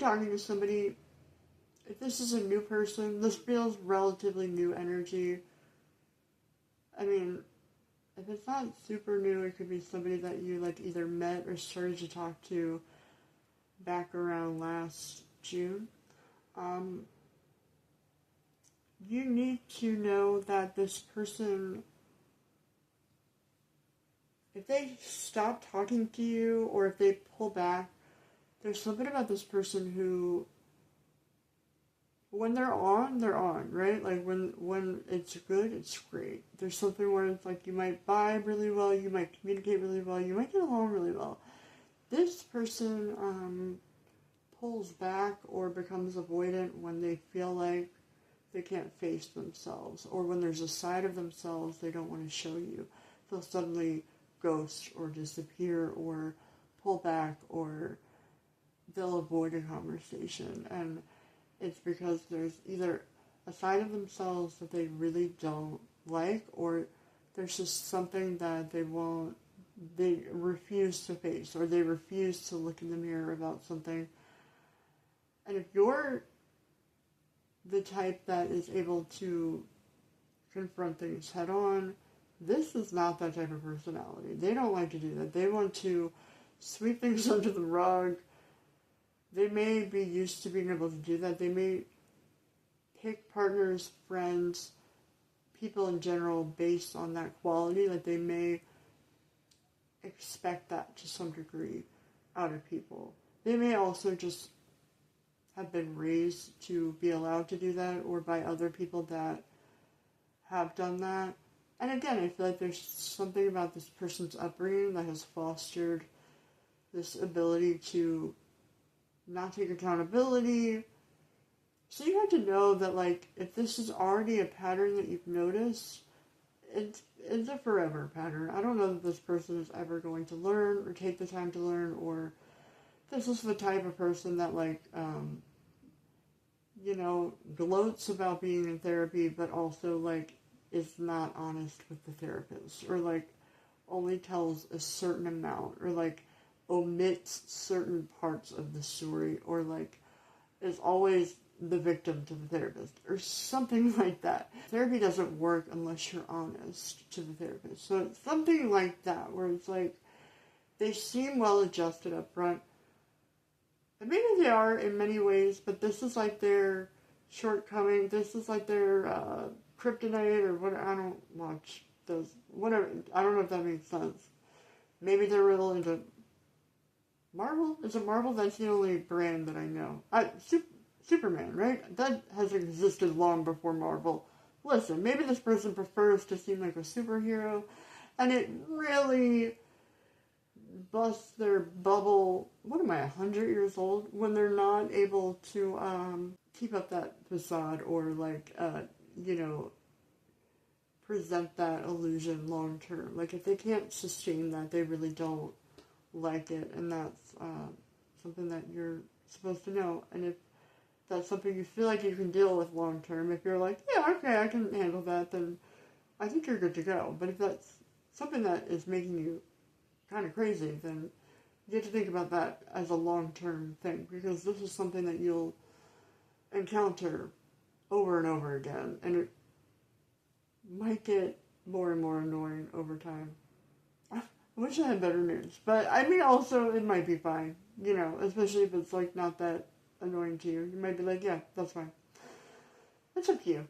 talking to somebody, if this is a new person, this feels relatively new energy. I mean, if it's not super new, it could be somebody that you like either met or started to talk to back around last June. You need to know that this person, if they stop talking to you or if they pull back, there's something about this person who, when they're on, right? Like when it's good, it's great. There's something where it's like you might vibe really well, you might communicate really well, you might get along really well. This person pulls back or becomes avoidant when they feel like they can't face themselves, or when there's a side of themselves they don't want to show you. They'll suddenly ghost or disappear or pull back, or they'll avoid a conversation. And it's because there's either a side of themselves that they really don't like, or there's just something that they refuse to face, or they refuse to look in the mirror about something. And if you're the type that is able to confront things head on, this is not that type of personality. They don't like to do that. They want to sweep things under the rug. They may be used to being able to do that. They may pick partners, friends, people in general based on that quality. Like they may expect that to some degree out of people. They may also just have been raised to be allowed to do that, or by other people that have done that. And again, I feel like there's something about this person's upbringing that has fostered this ability to not take accountability. So you have to know that, like, if this is already a pattern that you've noticed, it's a forever pattern. I don't know that this person is ever going to learn or take the time to learn, or this is the type of person that, like, gloats about being in therapy, but also, like, is not honest with the therapist, or, like, only tells a certain amount, or, like, omits certain parts of the story, or, like, is always the victim to the therapist, or something like that. Therapy doesn't work unless you're honest to the therapist. So it's something like that, where it's like, they seem well adjusted up front, and maybe they are in many ways, but this is like their shortcoming. This is like their kryptonite, or what. I don't watch those. Whatever. I don't know if that makes sense. Maybe they're real into Marvel. Is it Marvel? That's the only brand that I know. Superman, right? That has existed long before Marvel. Listen, maybe this person prefers to seem like a superhero, and it really busts their bubble. What am I, 100 years old? When they're not able to keep up that facade, or like, present that illusion long term. Like, if they can't sustain that, they really don't like it, and that's something that you're supposed to know. And if that's something you feel like you can deal with long term, if you're like, yeah, okay, I can handle that, then I think you're good to go. But if that's something that is making you kind of crazy, then you have to think about that as a long-term thing, because this is something that you'll encounter over and over again, and it might get more and more annoying over time. I wish I had better news, but I mean, also, it might be fine, especially if it's, like, not that annoying to you. You might be like, yeah, that's fine. It's up to you.